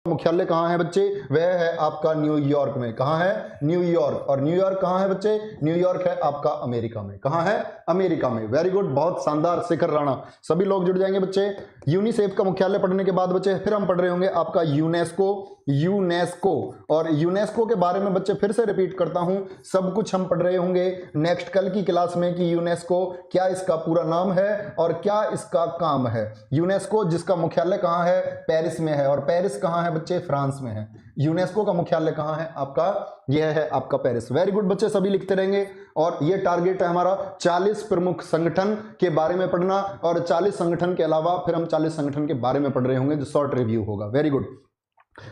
मुख्यालय कहाँ है बच्चे? वह है आपका न्यूयॉर्क में। कहाँ है? न्यूयॉर्क। और न्यूयॉर्क कहाँ है बच्चे? न्यूयॉर्क है आपका अमेरिका में। कहाँ है? अमेरिका में। वेरी गुड, बहुत शानदार। शिखर राणा, सभी लोग जुड़ जाएंगे बच्चे। यूनिसेफ का मुख्यालय पढ़ने के बाद बच्चे फिर हम पढ़ रहे होंगे आपका यूनेस्को। यूनेस्को, और यूनेस्को के बारे में बच्चे फिर से रिपीट करता हूं, सब कुछ हम पढ़ रहे होंगे नेक्स्ट कल की क्लास में कि यूनेस्को क्या इसका पूरा नाम है और क्या इसका काम है। यूनेस्को जिसका मुख्यालय कहाँ है? पेरिस में है। और पेरिस कहाँ है बच्चे? फ्रांस में है। यूनेस्को का मुख्यालय कहाँ है आपका? यह है आपका पेरिस। वेरी गुड बच्चे, सभी लिखते रहेंगे। और ये टारगेट है हमारा 40 प्रमुख संगठन के बारे में पढ़ना, और 40 संगठन के अलावा फिर हम 40 संगठन के बारे में पढ़ रहे होंगे जो शॉर्ट रिव्यू होगा। Very good.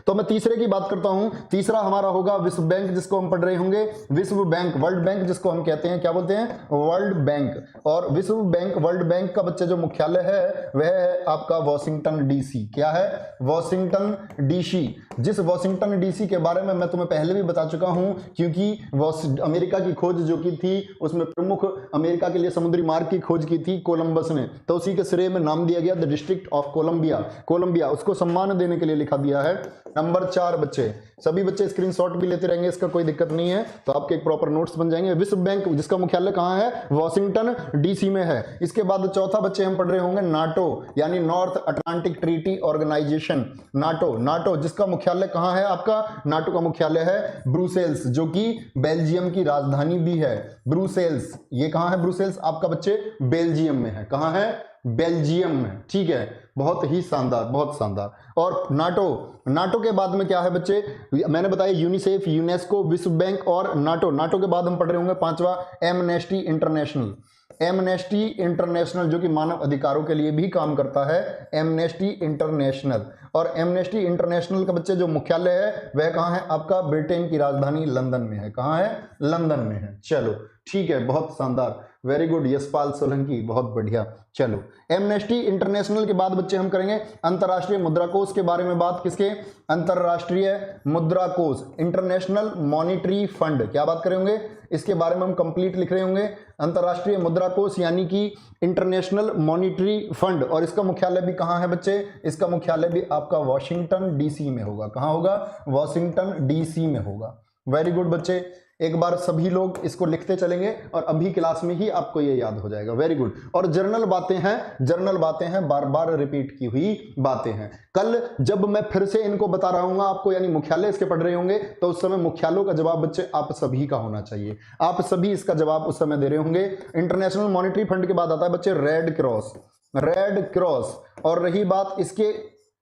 तो मैं तीसरे की बात करता हूं। तीसरा हमारा होगा विश्व बैंक, जिसको हम पढ़ रहे होंगे। विश्व बैंक, वर्ल्ड बैंक जिसको हम कहते हैं, क्या बोलते हैं? World bank. और विश्व बैंक, वर्ल्ड बैंक का बच्चे जो मुख्यालय है वह है आपका वॉशिंगटन डीसी। क्या है? Washington DC. जिस वॉशिंगटन डीसी के बारे में मैं तुम्हें पहले भी बता चुका हूं, क्योंकि अमेरिका की खोज जो की थी उसमें प्रमुख अमेरिका के लिए समुद्री मार्ग की खोज की थी कोलंबस ने, तो उसी के श्रेय में नाम दिया गया the district of Columbia. Columbia, उसको सम्मान देने के लिए लिखा दिया है। नंबर 4 बच्चे, सभी बच्चे स्क्रीनशॉट भी लेते रहेंगे, इसका कोई दिक्कत नहीं है, तो आपके एक प्रॉपर नोट्स बन जाएंगे। विश्व बैंक जिसका मुख्यालय कहाँ है? वॉशिंगटन डीसी में है। इसके बाद चौथा बच्चे हम पढ़ रहे होंगे नाटो, यानी North Atlantic Treaty Organisation. NATO, NATO जिसका मुख्यालय कहाँ है आपका? नाटो का मुख्यालय है ब्रुसेल्स, जो कि बेल्जियम की राजधानी भी है। ब्रुसेल्स, ये कहाँ है? ब्रुसेल्स आपका बच्चे बेल्जियम में है। कहाँ है? बेल्जियम में। ठीक है, बहुत ही शानदार, बहुत शानदार। और नाटो, नाटो के बाद में क्या है बच्चे? मैंने बताया यूनिसेफ, यूनेस्को, विश्व बैंक और नाटो। नाटो के बाद हम पढ़ रहे होंगे पांचवा एमनेस्टी इंटरनेशनल। एमनेस्टी इंटरनेशनल जो कि मानव अधिकारों के लिए भी काम करता है, एमनेस्टी इंटरनेशनल। और एमनेस्टी इंटरनेशनल का बच्चे जो मुख्यालय है वह कहाँ है आपका? ब्रिटेन की राजधानी लंदन में है। कहाँ है? लंदन में है। चलो ठीक है, बहुत शानदार, वेरी गुड यशपाल सोलंकी, बहुत बढ़िया। चलो, एमनेस्टी इंटरनेशनल के बाद बच्चे हम करेंगे अंतरराष्ट्रीय मुद्रा कोष के बारे में बात। किसके? अंतरराष्ट्रीय मुद्रा कोष, इंटरनेशनल मॉनिटरी फंड। क्या बात करेंगे? इसके बारे में हम कंप्लीट लिख रहे होंगे। अंतरराष्ट्रीय मुद्रा कोष यानी कि इंटरनेशनल मॉनिटरी फंड, और इसका मुख्यालय भी कहाँ है बच्चे? इसका मुख्यालय भी आपका वॉशिंगटन डीसी में होगा। कहाँ होगा? वॉशिंगटन डीसी में होगा। वेरी गुड बच्चे, एक बार सभी लोग इसको लिखते चलेंगे और अभी क्लास में ही आपको ये याद हो जाएगा। Very good. और जर्नल बातें हैं, जर्नल बातें हैं, बार बार रिपीट की हुई बातें हैं। कल जब मैं फिर से इनको बता रहा हूँ आपको, यानी मुख्यालय इसके पढ़ रहे होंगे, तो उस समय मुख्यालयों का जवाब बच्चे आप सभी का होना चाहिए। आप सभी इसका जवाब उस समय दे रहे होंगे। इंटरनेशनल मॉनिटरी फंड के बाद आता है बच्चे रेड क्रॉस। रेड क्रॉस, और रही बात इसके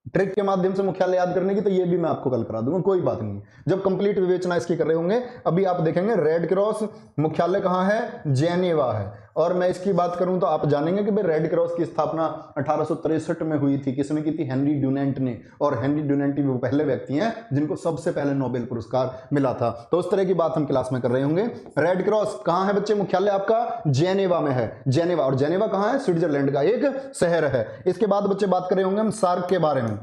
ट्रिक के माध्यम से मुख्यालय याद करने की, तो ये भी मैं आपको कल करा दूंगा, कोई बात नहीं। जब कंप्लीट विवेचना इसकी कर रहे होंगे, अभी आप देखेंगे रेड क्रॉस मुख्यालय कहाँ है? जेनेवा है। और मैं इसकी बात करूं तो आप जानेंगे कि भाई रेड क्रॉस की स्थापना 1863 में हुई थी। किसने की थी? हेनरी ड्यूनेंट ने। और हेनरी ड्यूनेंट वो पहले व्यक्ति हैं जिनको सबसे पहले नोबेल पुरस्कार मिला था। तो उस तरह की बात हम क्लास में कर रहे होंगे। रेड क्रॉस कहाँ है बच्चे? मुख्यालय आपका जेनेवा में है। जेनेवा, और जेनेवा कहाँ है? स्विट्जरलैंड का एक शहर है। इसके बाद बच्चे बात कर रहे होंगे हम सार्क के बारे में।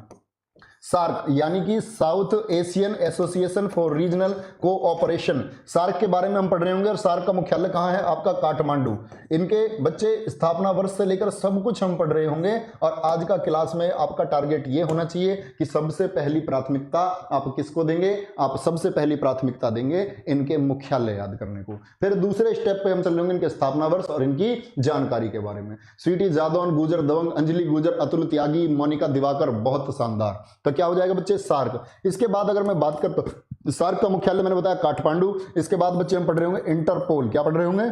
सार्क यानी कि South Asian Association for Regional Cooperation, SAARC के बारे में हम पढ़ रहे होंगे। और सार्क का मुख्यालय कहाँ है आपका? काठमांडू। इनके बच्चे स्थापना वर्ष से लेकर सब कुछ हम पढ़ रहे होंगे। और आज का क्लास में आपका टारगेट ये होना चाहिए कि सबसे पहली प्राथमिकता आप किसको देंगे? आप सबसे पहली प्राथमिकता देंगे इनके मुख्यालय याद करने को। फिर दूसरे स्टेप पे हम चल रहे होंगे इनके स्थापना वर्ष और इनकी जानकारी के बारे में। स्वीटी जादौन, गुजर दवंग, अंजलि गुजर, अतुल त्यागी, मोनिका दिवाकर, बहुत शानदार। तो क्या हो जाएगा बच्चे? सार्क। इसके बाद अगर मैं बात करता हूं, सार्क का मुख्यालय मैंने बताया काठमांडू। इसके बाद बच्चे हम पढ़ रहे होंगे इंटरपोल। क्या पढ़ रहे होंगे?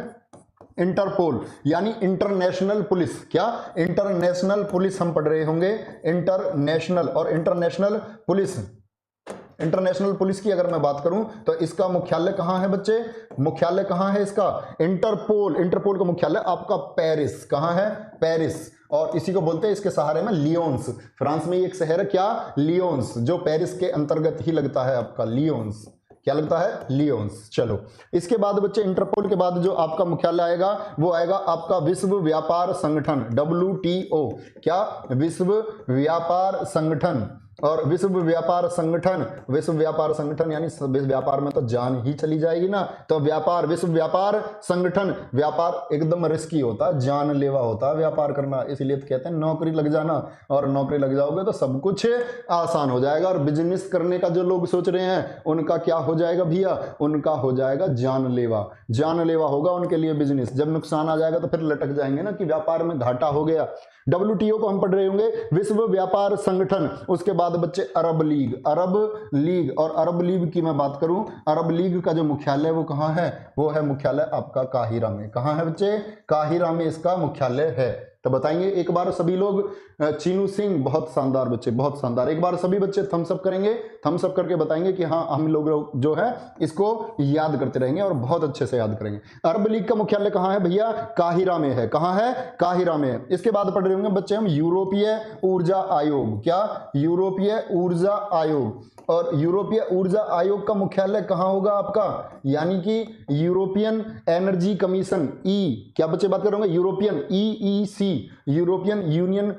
इंटरपोल यानी इंटरनेशनल पुलिस। क्या? इंटरनेशनल पुलिस हम पढ़ रहे होंगे। इंटरनेशनल, और इंटरनेशनल पुलिस, इंटरनेशनल पुलिस की अगर मैं बात करूं तो इसका मुख्यालय कहां है बच्चे? मुख्यालय कहां है इसका? इंटरपोल, इंटरपोल का मुख्यालय आपका पेरिस। कहां है? पेरिस। और इसी को बोलते हैं इसके सहारे में लियोन्स। फ्रांस में एक शहर है, क्या? लियोन्स, जो पेरिस के अंतर्गत ही लगता है आपका। लियोन्स, क्या लगता है? लियोन्स। चलो, इसके बाद बच्चे इंटरपोल के बाद जो आपका मुख्यालय आएगा वो आएगा आपका विश्व व्यापार संगठन, WTO। क्या? विश्व व्यापार संगठन। और विश्व व्यापार संगठन, विश्व व्यापार संगठन यानी विश्व व्यापार में तो जान ही चली जाएगी ना, तो व्यापार, विश्व व्यापार संगठन, व्यापार एकदम रिस्की होता है, जानलेवा होता है व्यापार करना, इसलिए तो कहते हैं नौकरी लग जाना, और नौकरी लग जाओगे तो सब कुछ आसान हो जाएगा। और बिजनेस करने का जो लोग सोच रहे हैं उनका क्या हो जाएगा भैया, उनका हो जाएगा जानलेवा, जानलेवा होगा उनके लिए बिजनेस। जब नुकसान आ जाएगा तो फिर लटक जाएंगे ना कि व्यापार में घाटा हो गया। WTO को हम पढ़ रहे होंगे, विश्व व्यापार संगठन। उसके बाद बच्चे अरब लीग, अरब लीग, और अरब लीग की मैं बात करूं, अरब लीग का जो मुख्यालय वो कहां है, वो है मुख्यालय आपका काहिरा में। कहां है बच्चे, काहिरा में इसका मुख्यालय है। तो बताएंगे एक बार सभी लोग, चीनू सिंह, बहुत शानदार बच्चे, बहुत शानदार। एक बार सभी बच्चे थम्स अप करेंगे, थम्स अप करके बताएंगे कि हाँ हम लोग जो है इसको याद करते रहेंगे और बहुत अच्छे से याद करेंगे। अरब लीग का मुख्यालय कहाँ है भैया, काहिरा में है। कहाँ है, काहिरा में है। इसके बाद पढ़ रहे होंगे बच्चे हम यूरोपीय ऊर्जा आयोग। क्या, यूरोपीय ऊर्जा आयोग। और यूरोपीय ऊर्जा आयोग का मुख्यालय कहाँ होगा आपका, यानी कि यूरोपियन एनर्जी कमीशन, ई, क्या बच्चे बात करोगे, European, EEC, European union,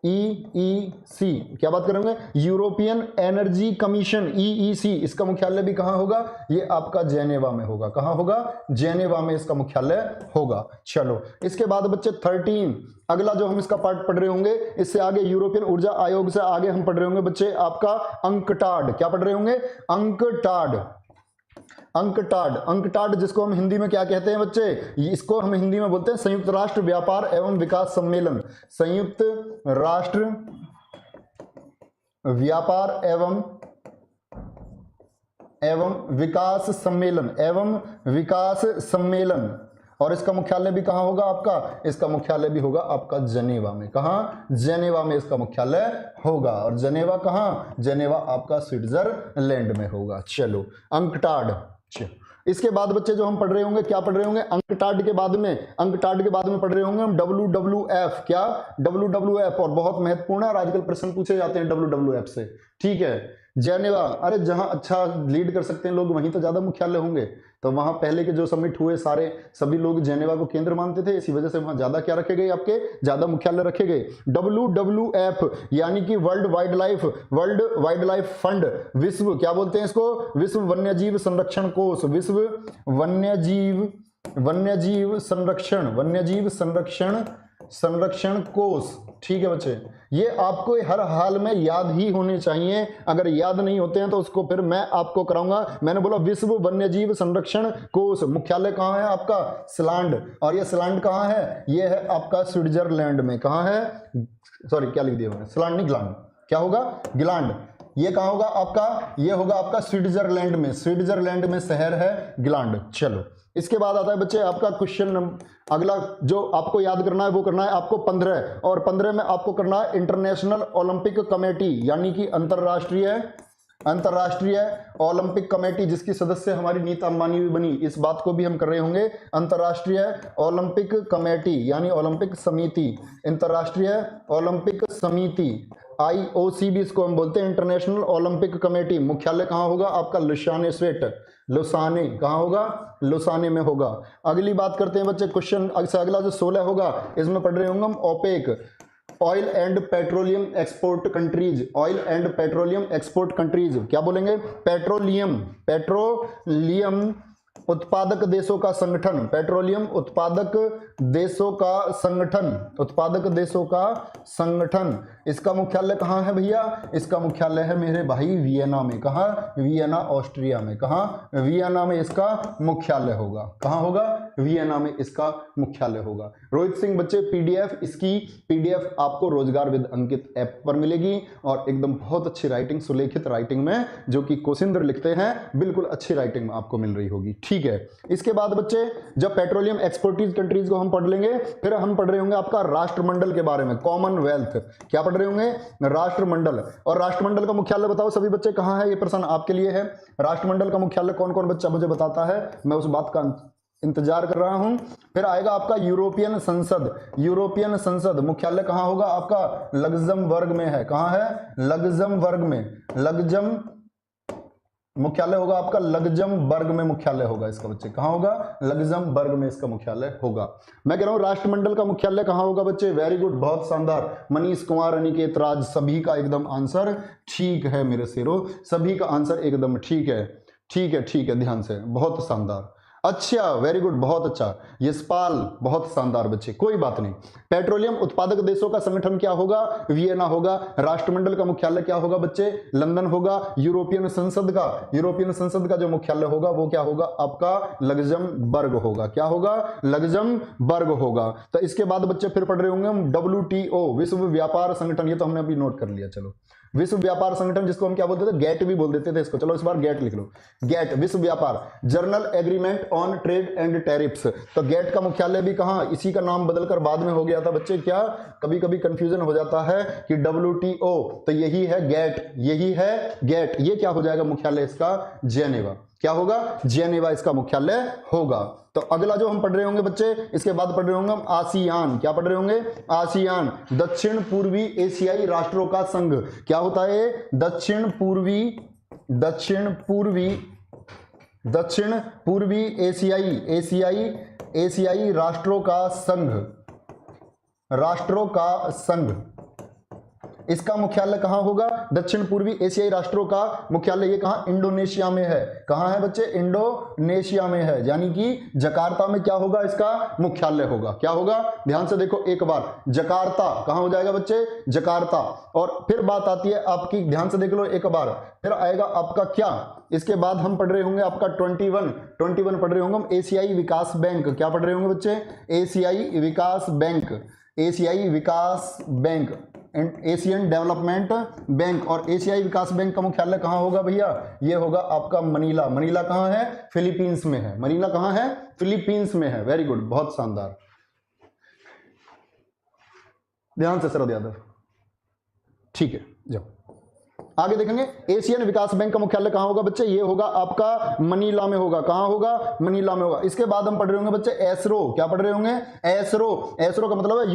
EEC, क्या बात करेंगे, यूरोपियन एनर्जी कमीशन, EEC, इसका मुख्यालय भी कहां होगा, ये आपका जेनेवा में होगा। कहां होगा, जेनेवा में इसका मुख्यालय होगा। चलो इसके बाद बच्चे 13, अगला जो हम इसका पार्ट पढ़ रहे होंगे, इससे आगे यूरोपियन ऊर्जा आयोग से आगे हम पढ़ रहे होंगे बच्चे आपका अंकटाड। क्या पढ़ रहे होंगे, अंकटाड, अंकटाड, अंकटाड जिसको हम हिंदी में क्या कहते हैं बच्चे, इसको हम हिंदी में बोलते हैं संयुक्त राष्ट्र व्यापार एवं विकास सम्मेलन, संयुक्त राष्ट्र व्यापार एवं विकास सम्मेलन, एवं विकास सम्मेलन। और इसका मुख्यालय भी कहां होगा आपका, इसका मुख्यालय भी होगा आपका जेनेवा में। कहां, जेनेवा में इसका मुख्यालय होगा। और जेनेवा कहां, जेनेवा आपका स्विट्जरलैंड में होगा। चलो अंकटाड। इसके बाद बच्चे जो हम पढ़ रहे होंगे, क्या पढ़ रहे होंगे, अंकटाड के बाद में, अंकटाड के बाद में पढ़ रहे होंगे हम WWF। क्या, WWF, और बहुत महत्वपूर्ण है और आजकल प्रश्न पूछे जाते हैं WWF से। ठीक है, जेनेवा, अरे जहां अच्छा लीड कर सकते हैं लोग वहीं तो ज्यादा मुख्यालय होंगे, तो वहां पहले के जो समिट हुए सारे सभी लोग जेनेवा को केंद्र मानते थे, इसी वजह से वहां ज्यादा क्या रखे गए, आपके ज्यादा मुख्यालय रखे गए। WWF यानी कि वर्ल्ड वाइल्ड लाइफ फंड, विश्व, क्या बोलते हैं इसको, विश्व वन्यजीव संरक्षण कोष, विश्व वन्यजीव संरक्षण कोष। ठीक है बच्चे, ये आपको हर हाल में याद ही होने चाहिए, अगर याद नहीं होते हैं तो उसको फिर मैं आपको कराऊंगा। मैंने बोला विश्व वन्यजीव संरक्षण कोष, मुख्यालय कहाँ है आपका, स्लैंड, और ये स्लैंड कहाँ है, ये है आपका स्विट्जरलैंड में। कहाँ है, सॉरी क्या लिख दिया मैंने, स्लैंड नहीं ग्लैंड, क्या होगा, ग्लैंड। ये कहाँ होगा आपका, ये होगा आपका स्विट्जरलैंड में, स्विट्जरलैंड में शहर है ग्लैंड। चलो इसके बाद आता है बच्चे आपका क्वेश्चन अगला जो आपको याद करना है वो करना है आपको 15, और 15 में आपको करना है इंटरनेशनल ओलंपिक कमेटी, यानी कि अंतरराष्ट्रीय ओलंपिक कमेटी, जिसकी सदस्य हमारी नीता अंबानी भी बनी, इस बात को भी हम कर रहे होंगे। अंतरराष्ट्रीय ओलंपिक कमेटी यानी ओलंपिक समिति, अंतरराष्ट्रीय ओलंपिक समिति, IOC भी इसको हम बोलते हैं, इंटरनेशनल ओलंपिक कमेटी। मुख्यालय कहाँ होगा आपका, लुसाने स्वेट, लुसाने, कहाँ होगा, लुसाने में होगा। अगली बात करते हैं बच्चे क्वेश्चन से अगला जो 16 होगा, इसमें पढ़ रहे होंगे हम OPEC, oil and petroleum export countries, oil and petroleum export countries, क्या बोलेंगे, पेट्रोलियम उत्पादक देशों का संगठन, पेट्रोलियम उत्पादक देशों का संगठन। इसका मुख्यालय कहाँ है भैया, इसका मुख्यालय है मेरे भाई वियना में। कहाँ, वियना ऑस्ट्रिया में। कहाँ, वियना में इसका मुख्यालय होगा। कहाँ होगा, वियना में इसका मुख्यालय होगा। रोहित सिंह बच्चे PDF, इसकी PDF आपको रोजगार विद अंकित ऐप पर मिलेगी, और एकदम बहुत अच्छी राइटिंग, सुलेखित राइटिंग में, जो कि कोशिंद्र लिखते हैं, बिल्कुल अच्छी राइटिंग में आपको मिल रही होगी। ठीक है, इसके बाद बच्चे जब पेट्रोलियम एक्सपोर्टीज कंट्रीज को हम पढ़ लेंगे, फिर हम पढ़ रहे होंगे आपका राष्ट्रमंडल के बारे में, कॉमनवेल्थ। क्या पढ़ रहे होंगे, राष्ट्रमंडल। और राष्ट्रमंडल का मुख्यालय बताओ सभी बच्चे कहाँ है, ये प्रश्न आपके लिए है। राष्ट्रमंडल का मुख्यालय कौन कौन बच्चा मुझे बताता है, मैं उस बात का इंतजार कर रहा हूं। फिर आएगा आपका यूरोपियन संसद, यूरोपियन संसद मुख्यालय कहां होगा आपका, लग्जमबर्ग में है। कहां है, लग्जमबर्ग में, मुख्यालय होगा आपका लग्जमबर्ग में मुख्यालय होगा इसका बच्चे। कहां होगा? लग्जमबर्ग में इसका मुख्यालय होगा। मैं कह रहा हूं राष्ट्रमंडल का मुख्यालय कहां होगा बच्चे? वेरी गुड, बहुत शानदार। मनीष कुमार, अनिकेत राज, सभी का एकदम आंसर ठीक है मेरे शेरों, सभी का आंसर एकदम ठीक है। ठीक है, ठीक है, ध्यान से, बहुत शानदार, अच्छा, वेरी गुड, बहुत अच्छा। यशपाल, बहुत शानदार बच्चे, कोई बात नहीं। पेट्रोलियम उत्पादक देशों का संगठन क्या होगा? वियना होगा। राष्ट्रमंडल का मुख्यालय क्या होगा बच्चे? लंदन होगा। यूरोपियन संसद का जो मुख्यालय होगा वो क्या होगा आपका? लग्जमबर्ग होगा। क्या होगा? लग्जमबर्ग होगा। तो इसके बाद बच्चे फिर पढ़ रहे होंगे हम WTO, विश्व व्यापार संगठन, ये तो हमने अभी नोट कर लिया। चलो, विश्व व्यापार संगठन, जिसको हम क्या बोलते थे? गेट भी बोल देते थे इसको। चलो इस बार गेट लिख लो। गेट, विश्व व्यापार, journal agreement on trade and tariffs. तो गेट का मुख्यालय भी कहां? इसी का नाम बदलकर बाद में हो गया था बच्चे। क्या कभी कभी कंफ्यूजन हो जाता है कि WTO, तो यही है गेट, यही है गेट। ये क्या हो जाएगा मुख्यालय इसका? जेनेवा। क्या होगा? जेनेवा इसका मुख्यालय होगा। तो अगला जो हम पढ़ रहे होंगे बच्चे, इसके बाद पढ़ रहे होंगे हम आसियान। क्या पढ़ रहे होंगे? आसियान, दक्षिण पूर्वी एशियाई राष्ट्रों का संघ। क्या होता है? दक्षिण पूर्वी एशियाई राष्ट्रों का संघ। इसका मुख्यालय कहां होगा? दक्षिण पूर्वी एशियाई राष्ट्रों का मुख्यालय ये कहां? इंडोनेशिया में है। कहां है बच्चे? इंडोनेशिया में है, यानी कि जकार्ता में क्या होगा इसका मुख्यालय होगा? क्या होगा? ध्यान से देखो एक बार, जकार्ता कहां हो जाएगा बच्चे? जकार्ता। और फिर बात आती है आपकी, ध्यान से देख लो एक बार, फिर आएगा आपका क्या? इसके बाद हम पढ़ रहे होंगे आपका 21 पढ़ रहे होंगे हम एशियाई विकास बैंक। क्या पढ़ रहे होंगे बच्चे? एशियाई विकास बैंक, एशियन डेवलपमेंट बैंक। और एशियाई विकास बैंक का मुख्यालय कहां होगा भैया? ये होगा आपका मनीला। मनीला कहां है? फिलीपींस में है। मनीला कहां है? फिलीपींस में है। वेरी गुड, बहुत शानदार। ध्यान से शरद यादव, ठीक है। जाओ आगे देखेंगे। एशियन विकास बैंक का मुख्यालय कहां होगा बच्चे? ये होगा आपका मनीला में होगा। कहां होगा? मनीला में होगा। इसके बाद हम पढ़ रहे होंगे बच्चे एसरो। क्या पढ़ रहे होंगे? एसरो का मतलब है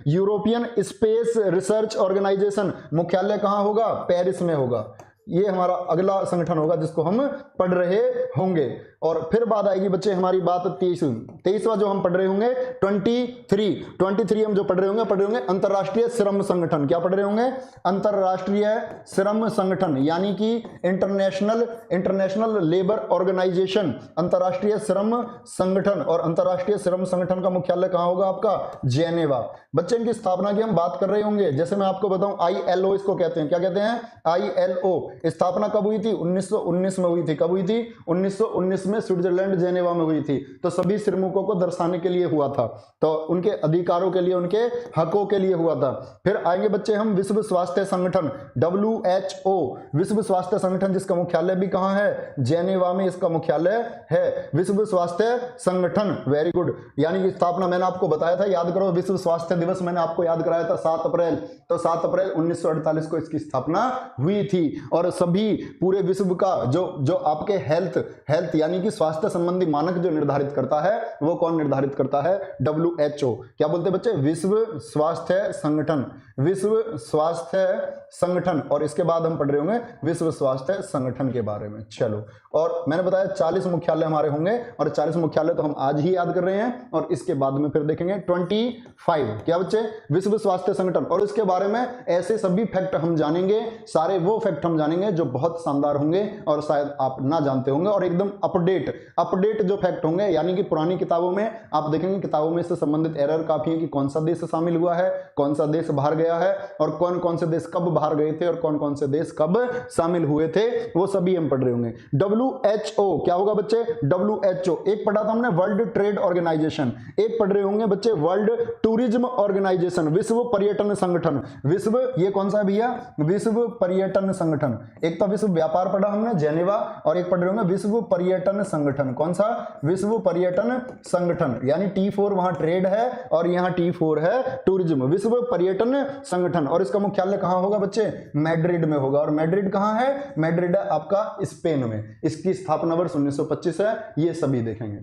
यूरोपियन स्पेस रिसर्च ऑर्गेनाइजेशन। मुख्यालय कहां होगा? पेरिस में होगा। ये हमारा अगला संगठन होगा जिसको हम पढ़ रहे होंगे। और फिर बाद आएगी बच्चे हमारी बात 23वां जो हम पढ़ रहे होंगे 23 हम जो पढ़ रहे होंगे अंतरराष्ट्रीय श्रम संगठन। क्या पढ़ रहे होंगे? अंतरराष्ट्रीय श्रम संगठन, यानी कि इंटरनेशनल लेबर ऑर्गेनाइजेशन, अंतरराष्ट्रीय श्रम संगठन। और अंतरराष्ट्रीय श्रम संगठन का मुख्यालय कहां होगा आपका? जेनेवा। बच्चे इनकी स्थापना की हम बात कर रहे होंगे, जैसे मैं आपको बताऊं ILO इसको कहते हैं। क्या कहते हैं? ILO। स्थापना कब हुई थी? 1919 में हुई थी। कब हुई थी? 1919 में स्विट्जरलैंड जेनेवा में हुई थी। तो सभी श्रमिकों को दर्शाने के लिए हुआ था, तो उनके अधिकारों के लिए, उनके हकों के लिए हुआ था। फिर आएंगे बच्चे हम विश्व स्वास्थ्य संगठन WHO, विश्व स्वास्थ्य संगठन, जिसका मुख्यालय भी कहां है? जेनेवा में इसका मुख्यालय है। विश्व स्वास्थ्य संगठन, वेरी गुड। यानी कि स्थापना मैंने आपको बताया था, याद करो, विश्व स्वास्थ्य दिवस मैंने आपको याद कराया था 7 अप्रैल। तो 7 अप्रैल 1948 को इसकी स्थापना हुई थी। और सभी पूरे विश्व का जो आपके हेल्थ यानी कि स्वास्थ्य संबंधी मानक जो निर्धारित करता है वो कौन निर्धारित करता है? WHO। क्या बोलते हैं बच्चे? विश्व स्वास्थ्य संगठन, विश्व स्वास्थ्य संगठन। और इसके बाद हम पढ़ रहे होंगे विश्व स्वास्थ्य संगठन के बारे में। चलो, और मैंने बताया 40 मुख्यालय हमारे होंगे, और 40 मुख्यालय तो हम आज ही याद कर रहे हैं, और इसके बाद में फिर देखेंगे 25। क्या बच्चे? विश्व स्वास्थ्य संगठन। और इसके बारे में ऐसे सभी फैक्ट हम जानेंगे, सारे वो फैक्ट हम जानेंगे जो बहुत शानदार होंगे और शायद आप ना जानते होंगे, और एकदम अपडेट जो फैक्ट होंगे, यानी कि पुरानी किताबों में आप देखेंगे, किताबों में से संबंधित एरर काफी है कि कौन सा देश शामिल हुआ है, कौन सा देश बाहर गया है, और कौन कौन से देश कब बाहर गए थे, और कौन कौन से देश कब शामिल हुए थे, वो सभी हम पढ़ रहे होंगे। WHO क्या होगा बच्चे? WHO एक पढ़ा था हमने वर्ल्ड ट्रेड ऑर्गेनाइजेशन, एक पढ़ रहे होंगे बच्चे वर्ल्ड टूरिज्म ऑर्गेनाइजेशन, विश्व पर्यटन संगठन। विश्व, ये कौन सा है भैया? विश्व पर्यटन संगठन। एक तो विश्व व्यापार पढ़ा हमने जेनेवा, और एक पढ़ रहे होंगे विश्व पर्यटन संगठन। कौन सा? विश्व पर्यटन संगठन, यानी T4 वहां ट्रेड है और यहां T4 है टूरिज्म। विश्व पर्यटन संगठन। और इसका मुख्यालय कहां होगा बच्चे? मैड्रिड में होगा। और मैड्रिड कहां है? मैड्रिड है आपका स्पेन में। इसकी स्थापना वर्ष 1925 है। ये सभी देखेंगे।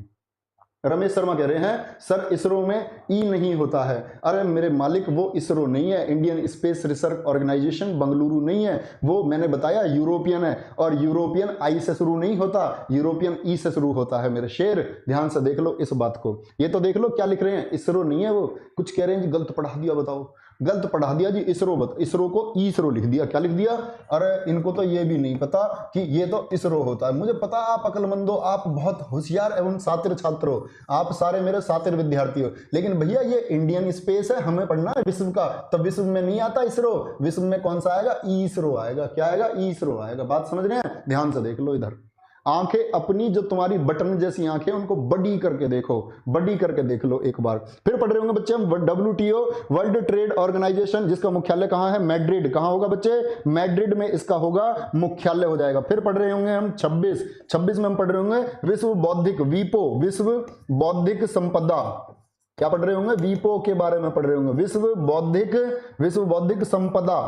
रमेश शर्मा कह रहे हैं सर इसरो में ई नहीं होता है। अरे मेरे मालिक वो इसरो नहीं है, Indian space research organisation Bengaluru नहीं है, वो मैंने बताया यूरोपियन है, और यूरोपियन आई से शुरू नहीं होता, यूरोपियन ई से शुरू होता है मेरे शेर। ध्यान से देख लो इस बात को, ये तो देख लो क्या लिख रहे हैं, इसरो नहीं है वो, कुछ कह रहे हैं जी गलत पढ़ा दिया, बताओ गलत पढ़ा दिया जी, इसरो को इसरो लिख दिया, क्या लिख दिया। अरे इनको तो ये भी नहीं पता कि ये तो इसरो होता है। मुझे पता आप अक्लमंदो, आप बहुत होशियार एवं शातिर छात्र हो, आप सारे मेरे शातिर विद्यार्थी हो, लेकिन भैया ये इंडियन स्पेस है, हमें पढ़ना है विश्व का, तो विश्व में नहीं आता इसरो, विश्व में कौन सा आएगा, इसरो आएगा। क्या आएगा, इसरो आएगा। बात समझ रहे हैं, ध्यान से देख लो इधर, आंखें अपनी जो तुम्हारी बटन जैसी आंखें उनको बड़ी करके देखो, बड़ी करके देख लो एक बार। फिर पढ़ रहे होंगे बच्चे हम WTO वर्ल्ड ट्रेड ऑर्गेनाइजेशन, जिसका मुख्यालय कहाँ है, मैड्रिड। कहाँ होगा बच्चे, मैड्रिड में इसका होगा मुख्यालय हो जाएगा। फिर पढ़ रहे होंगे हम 26 में हम पढ़ रहे होंगे विश्व बौद्धिक, वीपो, विश्व बौद्धिक संपदा, क्या पढ़ रहे होंगे, वीपो के बारे में पढ़ रहे होंगे, विश्व बौद्धिक संपदा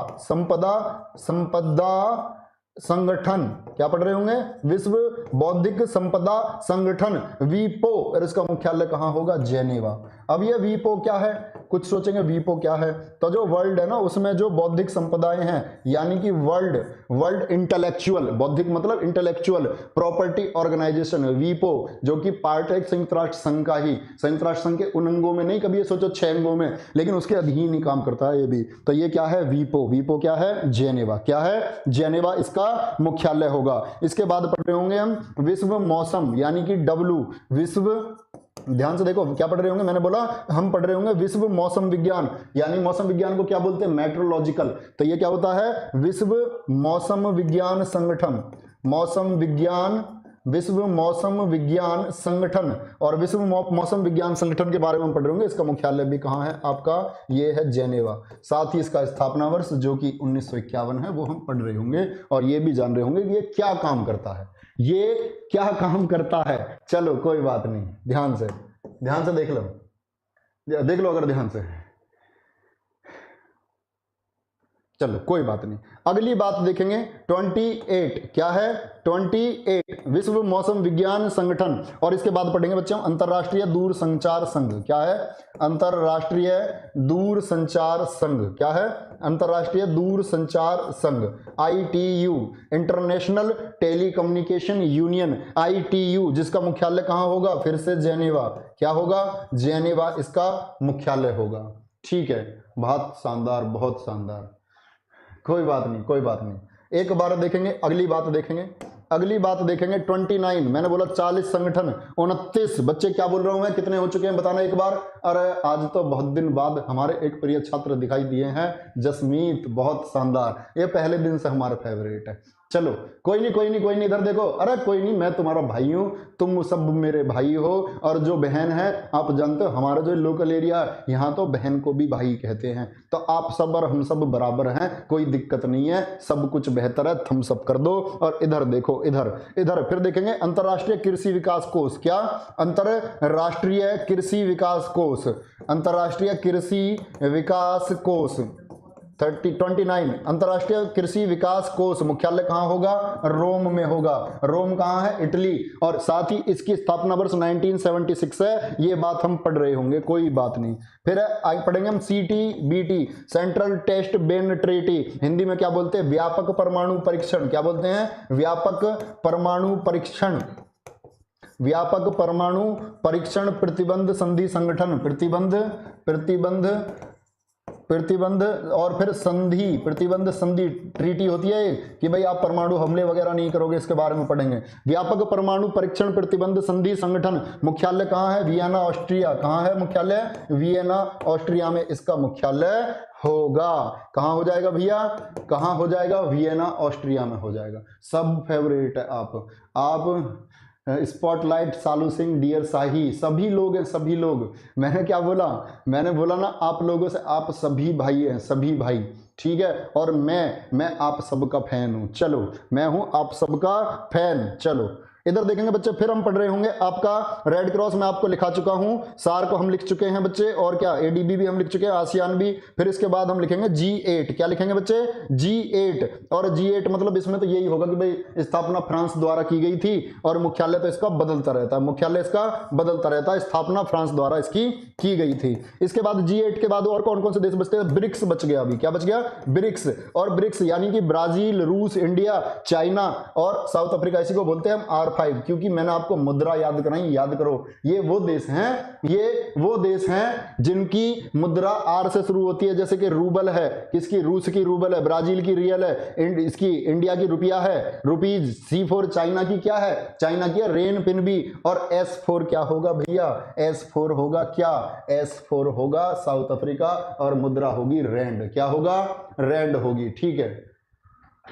संगठन। क्या पढ़ रहे होंगे, विश्व बौद्धिक संपदा संगठन, वीपो, और इसका मुख्यालय कहां होगा, जेनेवा। अब ये वीपो क्या है, कुछ सोचेंगे वीपो क्या है, तो जो वर्ल्ड है ना उसमें जो बौद्धिक संपदाएं हैं, यानी कि वर्ल्ड इंटेलेक्चुअल, बौद्धिक मतलब इंटेलेक्चुअल प्रॉपर्टी ऑर्गेनाइजेशन, वीपो, जो कि पार्ट है संयुक्त राष्ट्र संघ का ही, संयुक्त राष्ट्र संघ के उन अंगों में नहीं, कभी ये सोचो 6 अंगों में, लेकिन उसके अधीन ही काम करता है ये भी। तो ये क्या है, वीपो क्या है, जेनेवा, क्या है, जेनेवा इसका मुख्यालय होगा। इसके बाद पढ़ रहे होंगे हम विश्व मौसम, यानी कि विश्व, ध्यान से देखो क्या पढ़ रहे होंगे, मैंने बोला हम पढ़ रहे होंगे विश्व मौसम विज्ञान, यानी मौसम विज्ञान को क्या बोलते हैं, मेट्रोलॉजिकल। तो ये क्या होता है, विश्व मौसम विज्ञान संगठन, विश्व मौसम विज्ञान संगठन, और विश्व मौसम विज्ञान संगठन के बारे में हम पढ़ रहे होंगे, इसका मुख्यालय भी कहाँ है आपका, ये है जेनेवा। साथ ही इसका स्थापना वर्ष जो कि 1951 है वो हम पढ़ रहे होंगे, और ये भी जान रहे होंगे कि ये क्या काम करता है, ये क्या काम करता है। चलो कोई बात नहीं, ध्यान से देख लो अगर ध्यान से, चलो कोई बात नहीं। अगली बात देखेंगे 28, क्या है 28, विश्व मौसम विज्ञान संगठन, और इसके बाद पढ़ेंगे बच्चे हम अंतरराष्ट्रीय दूरसंचार संघ। क्या है, अंतरराष्ट्रीय दूरसंचार संघ, क्या है, अंतरराष्ट्रीय दूरसंचार संघ, ITU, international telecommunication union, ITU, जिसका मुख्यालय कहां होगा, फिर से जेनेवा। क्या होगा, जेनेवा इसका मुख्यालय होगा। ठीक है, बहुत शानदार, बहुत शानदार, कोई बात नहीं। एक बार देखेंगे, अगली बात देखेंगे 29, मैंने बोला 40 संगठन, 29 बच्चे, क्या बोल रहा हूं मैं, कितने हो चुके हैं बताना एक बार। अरे आज तो बहुत दिन बाद हमारे एक प्रिय छात्र दिखाई दिए हैं, जसमीत, बहुत शानदार, ये पहले दिन से हमारा फेवरेट है। चलो कोई नहीं, इधर देखो, अरे कोई नहीं, मैं तुम्हारा भाई हूं, तुम सब मेरे भाई हो, और जो बहन है आप जानते हो हमारा जो लोकल एरिया यहाँ तो बहन को भी भाई कहते हैं, तो आप सब और हम सब बराबर हैं, कोई दिक्कत नहीं है, सब कुछ बेहतर है, थम्स अप कर दो। और इधर देखो, इधर फिर देखेंगे अंतरराष्ट्रीय कृषि विकास कोष, क्या, अंतरराष्ट्रीय कृषि विकास कोष, अंतरराष्ट्रीय कृषि विकास कोष 29, अंतरराष्ट्रीय कृषि विकास कोष, मुख्यालय कहां होगा, रोम में होगा। रोम कहां है, इटली, और साथ ही इसकी स्थापना वर्ष 1976 है, ये बात हम पढ़ रहे होंगे, कोई बात नहीं। फिर पढ़ेंगे हम CTBT, central test ban treaty, Hindi में क्या बोलते हैं, व्यापक परमाणु परीक्षण, क्या बोलते हैं, व्यापक परमाणु परीक्षण, व्यापक परमाणु परीक्षण प्रतिबंध संधि संगठन, प्रतिबंध और फिर संधि, प्रतिबंध संधि, ट्रीटी होती है कि भाई आप परमाणु हमले वगैरह नहीं करोगे, इसके बारे में पढ़ेंगे। व्यापक परमाणु परीक्षण प्रतिबंध संधि संगठन, मुख्यालय कहाँ है, वियना, ऑस्ट्रिया। कहाँ है मुख्यालय, वियना, ऑस्ट्रिया में इसका मुख्यालय होगा। कहाँ हो जाएगा भैया, कहाँ हो जाएगा, वियना, ऑस्ट्रिया में हो जाएगा। सब फेवरेट है आप स्पॉटलाइट, सालू सिंह, डियर शाही, सभी लोग हैं, सभी लोग। मैंने क्या बोला, मैंने बोला ना आप लोगों से, आप सभी भाई हैं, सभी भाई, ठीक है। और मैं आप सबका फैन हूं। चलो मैं हूं आप सबका फैन। चलो इधर देखेंगे बच्चे, फिर हम पढ़ रहे होंगे आपका रेड क्रॉस मैं आपको लिखा चुका हूं, सार को हम लिख चुके हैं बच्चे, और क्या एडीबी भी हम लिख चुके हैं, आसियान भी। फिर इसके बाद हम लिखेंगे G8। क्या लिखेंगे बच्चे? G8। और G8 मतलब इसमें तो यही होगा कि भाई स्थापना फ्रांस द्वारा की गई थी और मुख्यालय तो इसका बदलता रहता है, मुख्यालय इसका बदलता रहता है, स्थापना फ्रांस द्वारा इसकी की गई थी। इसके बाद G8 के बाद और कौन कौन से देश बचते हैं? ब्रिक्स बच गया। अभी क्या बच गया? ब्रिक्स। और ब्रिक्स यानी कि ब्राजील, रूस, इंडिया, चाइना और साउथ अफ्रीका, इसी को बोलते हैं हम R5। क्योंकि मैंने आपको मुद्रा याद कराई, याद करो, ये वो देश हैं जिनकी मुद्रा R से शुरू होती है, जैसे कि रूबल है, किसकी? रूस की रूबल है, ब्राजील की रियल है, इसकी इंडिया की रुपया है, रुपीज। C4 चाइना की क्या है? चाइना की रेन पिनबी। और S4 क्या होगा भैया? S4 होगा क्या? S4 होगा साउथ अफ्रीका, और मुद्रा होगी रैंड। क्या होगा? रैंड होगी। ठीक है।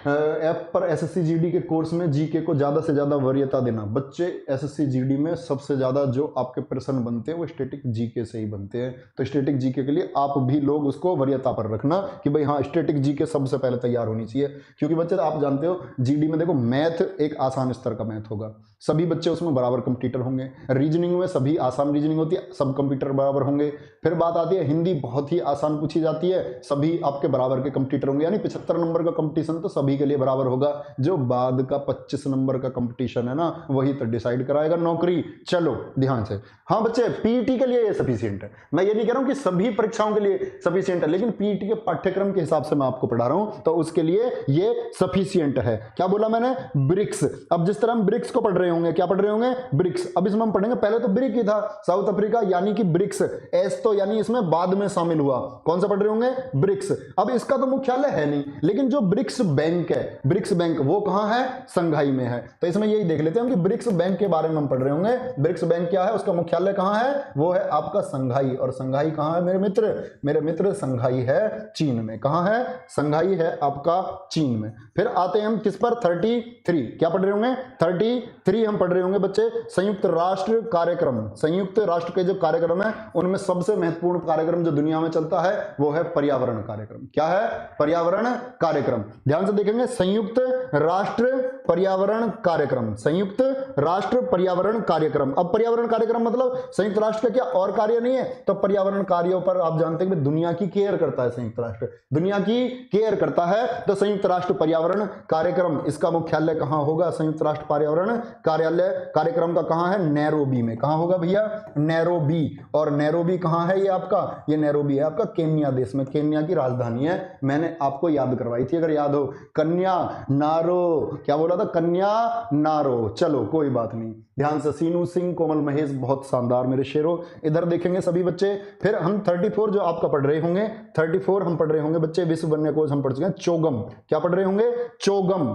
ऐप पर एसएससी जीडी के कोर्स में जीके को ज्यादा से ज्यादा वरीयता देना। बच्चे एसएससी जीडी में सबसे ज्यादा जो आपके प्रश्न बनते हैं वो स्टैटिक जीके से ही बनते हैं, तो स्टैटिक जीके के लिए आप भी लोग उसको वरीयता पर रखना कि भाई हाँ, स्टैटिक जीके सबसे पहले तैयार होनी चाहिए। क्योंकि बच्चे आप जानते हो जीडी में देखो, मैथ एक आसान स्तर का मैथ होगा, सभी बच्चे उसमें बराबर कंप्यूटर होंगे। रीजनिंग में सभी आसान रीजनिंग होती है, सब कंप्यूटर बराबर होंगे। फिर बात आती है हिंदी, बहुत ही आसान पूछी जाती है, सभी आपके बराबर के कंप्यूटर होंगे। यानी 75 नंबर का कंपटीशन तो सभी के लिए बराबर होगा। जो बाद का 25 नंबर का कंपटीशन है ना, वही तो डिसाइड कराएगा नौकरी। चलो ध्यान से। हाँ बच्चे, पीईटी के लिए ये सफिशिएंट है। मैं ये नहीं कह रहा हूं कि सभी परीक्षाओं के लिए सफिशिएंट है, लेकिन पीईटी के पाठ्यक्रम के हिसाब से मैं आपको पढ़ा रहा हूं, तो उसके लिए ये सफिशिएंट है। क्या बोला मैंने? ब्रिक्स। अब जिस तरह हम ब्रिक्स को पढ़ रहे होंगे, क्या पढ़ रहे होंगे? ब्रिक्स। अब इसमें हम पढ़ेंगे, पहले तो ब्रिक ही था, साउथ अफ्रीका यानी कि ब्रिक्स। एस तो यानी इसमें बाद में शामिल हुआ। कौन सा पढ़ रहे होंगे? ब्रिक्स। अब इसका तो मुख्यालय है नहीं, लेकिन जो ब्रिक्स बैंक है, ब्रिक्स बैंक, वो कहां है? संघाई में है। तो इसमें यही देख लेते हैं कि ब्रिक्स बैंक के बारे में हम पढ़ रहे होंगे। ब्रिक्स बैंक क्या है, उसका मुख्यालय कहां है? वो है आपका संघाई। और संघाई कहां है मेरे मित्र? मेरे मित्र संघाई है चीन में। कहां है? संघाई है आपका चीन में। फिर आते हैं हम किस पर? 33। क्या पढ़ रहे होंगे? 33 हम पढ़ रहे होंगे बच्चे, संयुक्त राष्ट्र कार्यक्रम। संयुक्त राष्ट्र के जो कार्यक्रम है, उनमें सबसे महत्वपूर्ण कार्यक्रम जो दुनिया में चलता है वो है पर्यावरण कार्यक्रम। क्या है? पर्यावरण कार्यक्रम। ध्यान से देखेंगे, संयुक्त राष्ट्र पर्यावरण कार्यक्रम, संयुक्त राष्ट्र पर्यावरण कार्यक्रम। अब पर्यावरण कार्यक्रम मतलब संयुक्त राष्ट्र का क्या और कार्य नहीं है? तो पर्यावरण कार्यों पर आप जानते हैं कि दुनिया की केयर करता है संयुक्त राष्ट्र, दुनिया की केयर करता है। तो संयुक्त राष्ट्र पर्यावरण कार्यक्रम, इसका मुख्यालय कहां होगा? संयुक्त राष्ट्र पर्यावरण कार्यालय कार्यक्रम का कहां है? नैरोबी में। कहां होगा भैया? नैरोबी। और नैरोबी कहां है? ये आपका, ये नैरोबी है आपका केन्या देश में, केन्या की राजधानी है। मैंने आपको याद करवाई थी अगर याद हो, कन्या नारो। क्या बोला था? कन्या नारो। चलो कोई बात नहीं, ध्यान से। सीनू सिंह, कोमल महेश, बहुत शानदार मेरे शेरों। इधर देखेंगे सभी बच्चे। फिर हम 34 जो आपका पढ़ रहे होंगे, 34 हम पढ़ रहे होंगे बच्चे, विश्व वन्य कोष हम पढ़ चुके हैं, चोगम। क्या पढ़ रहे होंगे? चोगम,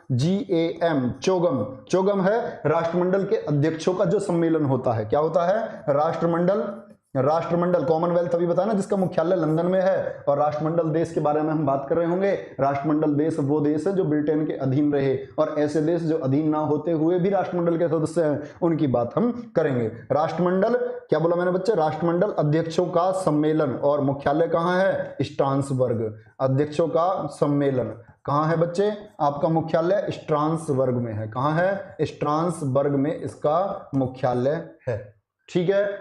CHOGAM, चोगम। चोगम है राष्ट्रमंडल के अध्यक्षों का जो सम्मेलन होता है। क्या होता है? राष्ट्रमंडल कॉमनवेल्थ अभी बताया ना, जिसका मुख्यालय लंदन में है। और राष्ट्रमंडल देश के बारे में हम बात कर रहे होंगे। राष्ट्रमंडल देश वो देश है जो ब्रिटेन के अधीन रहे, और ऐसे देश जो अधीन ना होते हुए भी राष्ट्रमंडल के सदस्य हैं, उनकी बात हम करेंगे। राष्ट्रमंडल, क्या बोला मैंने बच्चे? राष्ट्रमंडल अध्यक्षों का सम्मेलन, और मुख्यालय कहां है? स्ट्रासबर्ग। अध्यक्षों का सम्मेलन कहां है बच्चे? आपका मुख्यालय स्ट्रासबर्ग में है। कहां है? स्ट्रासबर्ग में इसका मुख्यालय है। ठीक है।